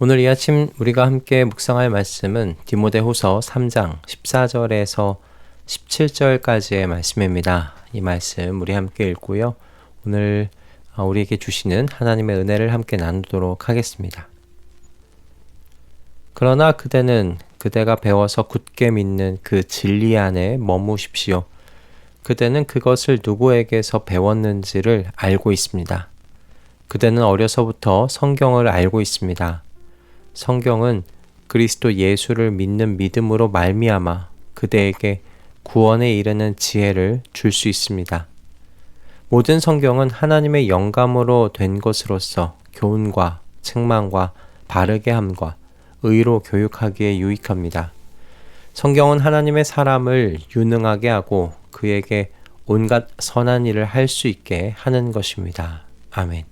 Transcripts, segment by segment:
오늘 이 아침 우리가 함께 묵상할 말씀은 디모데후서 3장 14절에서 17절까지의 말씀입니다. 이 말씀 우리 함께 읽고요. 오늘 우리에게 주시는 하나님의 은혜를 함께 나누도록 하겠습니다. 그러나 그대는 그대가 배워서 굳게 믿는 그 진리 안에 머무십시오. 그대는 그것을 누구에게서 배웠는지를 알고 있습니다. 그대는 어려서부터 성경을 알고 있습니다. 성경은 그리스도 예수를 믿는 믿음으로 말미암아 그대에게 구원에 이르는 지혜를 줄 수 있습니다. 모든 성경은 하나님의 영감으로 된 것으로서 교훈과 책망과 바르게 함과 의로 교육하기에 유익합니다. 성경은 하나님의 사람을 유능하게 하고 그에게 온갖 선한 일을 할 수 있게 하는 것입니다. 아멘.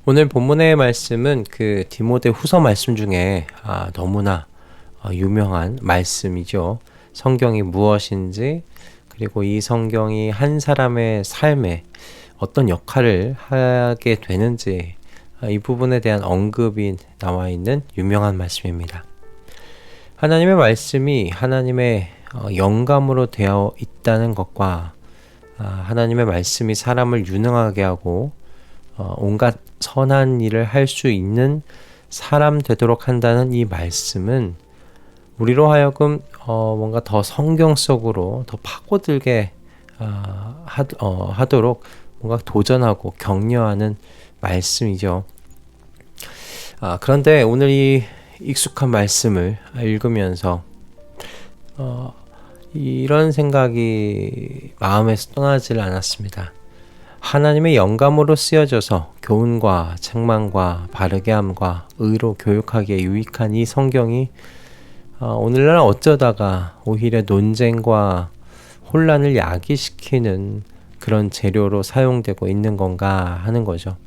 오늘 본문의 말씀은 그 디모데 후서 말씀 중에 너무나 유명한 말씀이죠. 성경이 무엇인지, 그리고 이 성경이 한 사람의 삶에 어떤 역할을 하게 되는지, 이 부분에 대한 언급이 나와 있는 유명한 말씀입니다. 하나님의 말씀이 하나님의 영감으로 되어 있다는 것과 하나님의 말씀이 사람을 유능하게 하고 온갖 선한 일을 할 수 있는 사람 되도록 한다는 이 말씀은 우리로 하여금 뭔가 더 성경 속으로 더 파고들게 하도록 뭔가 도전하고 격려하는 말씀이죠. 그런데 오늘 이 익숙한 말씀을 읽으면서 이런 생각이 마음에서 떠나질 않았습니다. 하나님의 영감으로 쓰여져서 교훈과 책망과 바르게 함과 의로 교육하기에 유익한 이 성경이 오늘날 어쩌다가 오히려 논쟁과 혼란을 야기시키는 그런 재료로 사용되고 있는 건가 하는 거죠.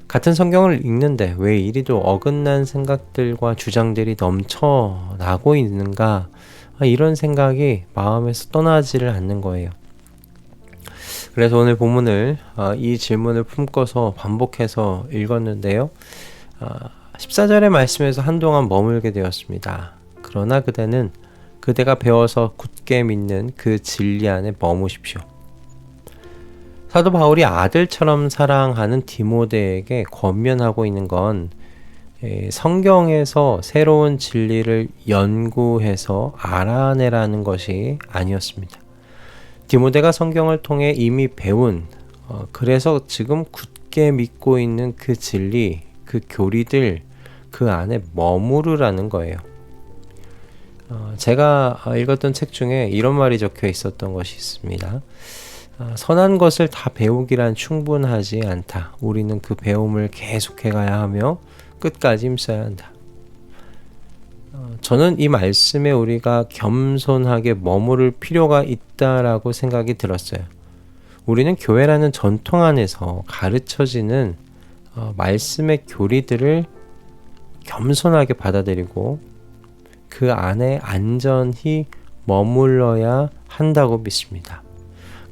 같은 성경을 읽는데 왜 이리도 어긋난 생각들과 주장들이 넘쳐나고 있는가, 이런 생각이 마음에서 떠나지를 않는 거예요. 그래서 오늘 본문을 이 질문을 품고서 반복해서 읽었는데요. 14절의 말씀에서 한동안 머물게 되었습니다. 그러나 그대는 그대가 배워서 굳게 믿는 그 진리 안에 머무십시오. 사도 바울이 아들처럼 사랑하는 디모데에게 권면하고 있는 건 성경에서 새로운 진리를 연구해서 알아내라는 것이 아니었습니다. 디모데가 성경을 통해 이미 배운, 그래서 지금 굳게 믿고 있는 그 진리, 그 교리들, 그 안에 머무르라는 거예요. 제가 읽었던 책 중에 이런 말이 적혀 있었던 것이 있습니다. 선한 것을 다 배우기란 충분하지 않다. 우리는 그 배움을 계속해 가야 하며 끝까지 힘써야 한다. 저는 이 말씀에 우리가 겸손하게 머무를 필요가 있다라고 생각이 들었어요. 우리는 교회라는 전통 안에서 가르쳐지는 말씀의 교리들을 겸손하게 받아들이고 그 안에 안전히 머물러야 한다고 믿습니다.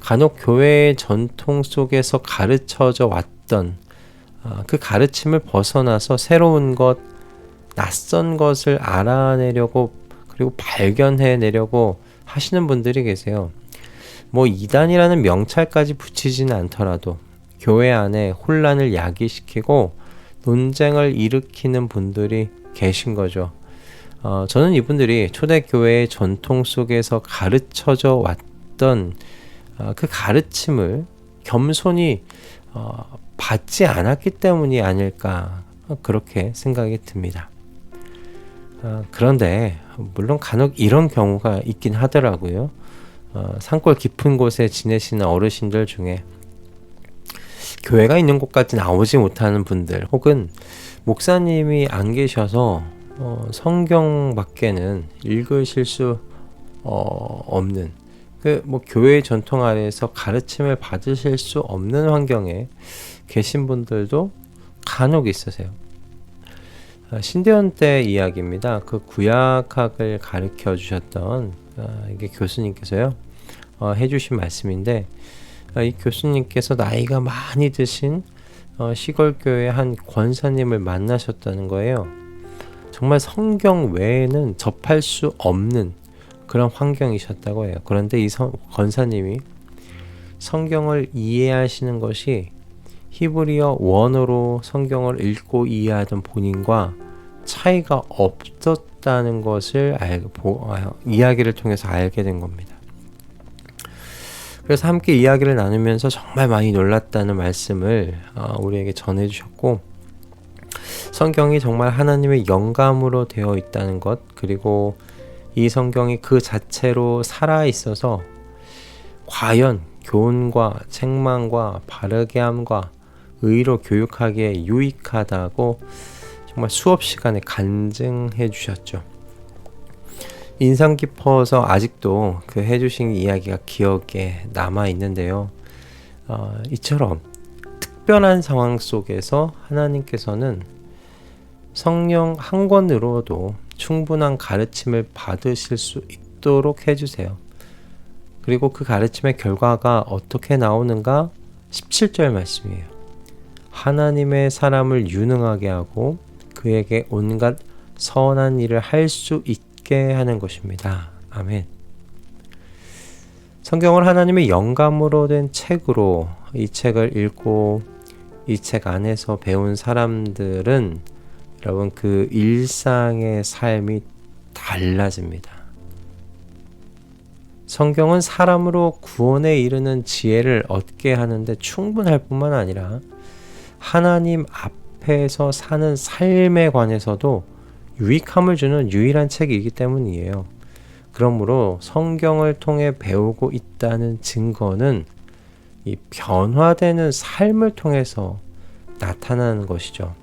간혹 교회의 전통 속에서 가르쳐져 왔던 그 가르침을 벗어나서 새로운 것, 낯선 것을 알아내려고 그리고 발견해내려고 하시는 분들이 계세요. 뭐 이단이라는 명찰까지 붙이지는 않더라도 교회 안에 혼란을 야기시키고 논쟁을 일으키는 분들이 계신 거죠. 저는 이분들이 초대교회의 전통 속에서 가르쳐져 왔던 그 가르침을 겸손히 받지 않았기 때문이 아닐까, 그렇게 생각이 듭니다. 그런데 물론 간혹 이런 경우가 있긴 하더라고요. 산골 깊은 곳에 지내시는 어르신들 중에 교회가 있는 곳까지 나오지 못하는 분들, 혹은 목사님이 안 계셔서 성경밖에는 읽으실 수 없는, 교회의 전통 아래에서 가르침을 받으실 수 없는 환경에 계신 분들도 간혹 있으세요. 신대원 때 이야기입니다. 그 구약학을 가르쳐 주셨던 이게 교수님께서요 해주신 말씀인데, 이 교수님께서 나이가 많이 드신 시골 교회 한 권사님을 만나셨다는 거예요. 정말 성경 외에는 접할 수 없는 그런 환경이셨다고 해요. 그런데 이 권사님이 성경을 이해하시는 것이 히브리어 원어로 성경을 읽고 이해하던 본인과 차이가 없었다는 것을 이야기를 통해서 알게 된 겁니다. 그래서 함께 이야기를 나누면서 정말 많이 놀랐다는 말씀을 우리에게 전해주셨고, 성경이 정말 하나님의 영감으로 되어 있다는 것, 그리고 이 성경이 그 자체로 살아있어서 과연 교훈과 책망과 바르게 함과 의로 교육하기에 유익하다고 정말 수업 시간에 간증해 주셨죠. 인상 깊어서 아직도 그 해주신 이야기가 기억에 남아 있는데요. 이처럼 특별한 상황 속에서 하나님께서는 성령 한 권으로도 충분한 가르침을 받으실 수 있도록 해주세요. 그리고 그 가르침의 결과가 어떻게 나오는가? 17절 말씀이에요. 하나님의 사람을 유능하게 하고 그에게 온갖 선한 일을 할 수 있게 하는 것입니다. 아멘. 성경을 하나님의 영감으로 된 책으로 이 책을 읽고 이 책 안에서 배운 사람들은 여러분 그 일상의 삶이 달라집니다. 성경은 사람으로 구원에 이르는 지혜를 얻게 하는데 충분할 뿐만 아니라 하나님 앞에서 사는 삶에 관해서도 유익함을 주는 유일한 책이기 때문이에요. 그러므로 성경을 통해 배우고 있다는 증거는 이 변화되는 삶을 통해서 나타나는 것이죠.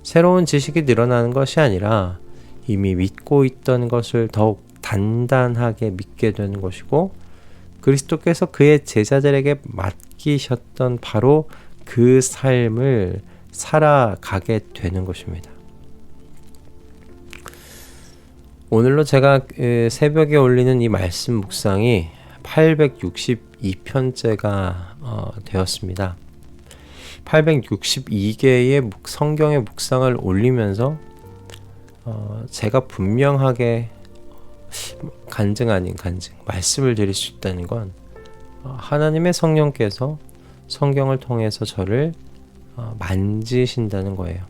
새로운 지식이 늘어나는 것이 아니라 이미 믿고 있던 것을 더욱 단단하게 믿게 되는 것이고, 그리스도께서 그의 제자들에게 맡기셨던 바로 그 삶을 살아가게 되는 것입니다. 오늘로 제가 새벽에 올리는 이 말씀 묵상이 862편째가 되었습니다. 862개의 성경의 묵상을 올리면서 제가 분명하게 간증 아닌 간증 말씀을 드릴 수 있다는 건 하나님의 성령께서 성경을 통해서 저를 만지신다는 거예요.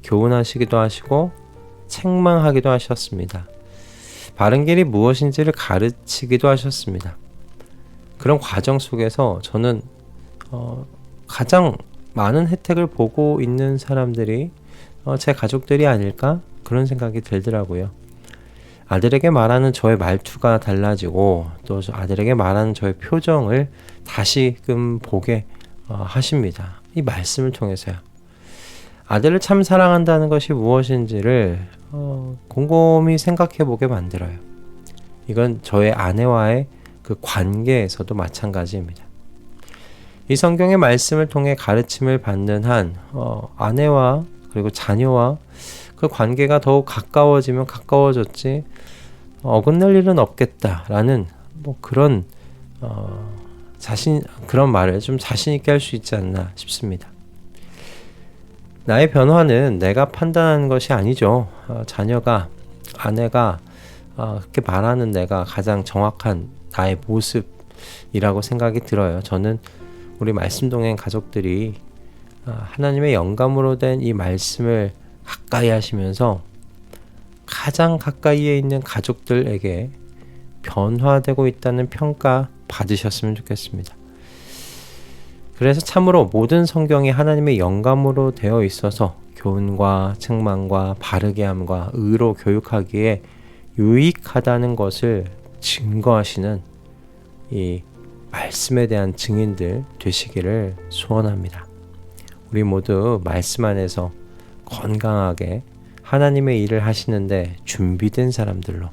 교훈하시기도 하시고 책망하기도 하셨습니다. 바른 길이 무엇인지를 가르치기도 하셨습니다. 그런 과정 속에서 저는 가장 많은 혜택을 보고 있는 사람들이 제 가족들이 아닐까? 그런 생각이 들더라고요. 아들에게 말하는 저의 말투가 달라지고 또 아들에게 말하는 저의 표정을 다시금 보게 하십니다. 이 말씀을 통해서요. 아들을 참 사랑한다는 것이 무엇인지를 곰곰이 생각해 보게 만들어요. 이건 저의 아내와의 그 관계에서도 마찬가지입니다. 이 성경의 말씀을 통해 가르침을 받는 한 아내와 그리고 자녀와 그 관계가 더욱 가까워지면 가까워졌지 어긋날 일은 없겠다라는 그런 그런 말을 좀 자신 있게 할 수 있지 않나 싶습니다. 나의 변화는 내가 판단하는 것이 아니죠. 자녀가 아내가 그렇게 말하는 내가 가장 정확한 나의 모습이라고 생각이 들어요. 저는 우리 말씀동행 가족들이 하나님의 영감으로 된 이 말씀을 가까이 하시면서 가장 가까이에 있는 가족들에게 변화되고 있다는 평가 받으셨으면 좋겠습니다. 그래서 참으로 모든 성경이 하나님의 영감으로 되어 있어서 교훈과 책망과 바르게 함과 의로 교육하기에 유익하다는 것을 증거하시는 이 말씀에 대한 증인들 되시기를 소원합니다. 우리 모두 말씀 안에서 건강하게 하나님의 일을 하시는데 준비된 사람들로,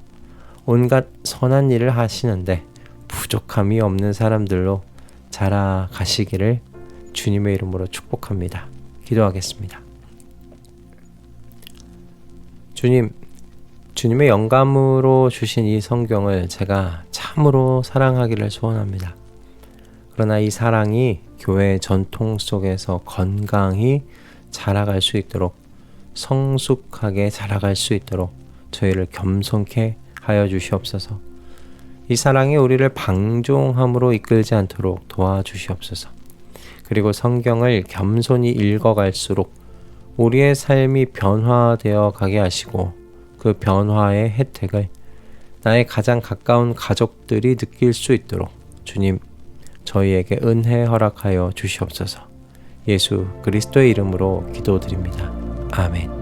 온갖 선한 일을 하시는데 부족함이 없는 사람들로 자라가시기를 주님의 이름으로 축복합니다. 기도하겠습니다. 주님의 영감으로 주신 이 성경을 제가 참으로 사랑하기를 소원합니다. 그러나 이 사랑이 교회의 전통 속에서 건강히 자라갈 수 있도록, 성숙하게 자라갈 수 있도록 저희를 겸손케 하여 주시옵소서. 이 사랑이 우리를 방종함으로 이끌지 않도록 도와주시옵소서. 그리고 성경을 겸손히 읽어갈수록 우리의 삶이 변화되어 가게 하시고, 그 변화의 혜택을 나의 가장 가까운 가족들이 느낄 수 있도록 주님, 저희에게 은혜 허락하여 주시옵소서. 예수 그리스도의 이름으로 기도드립니다. 아멘.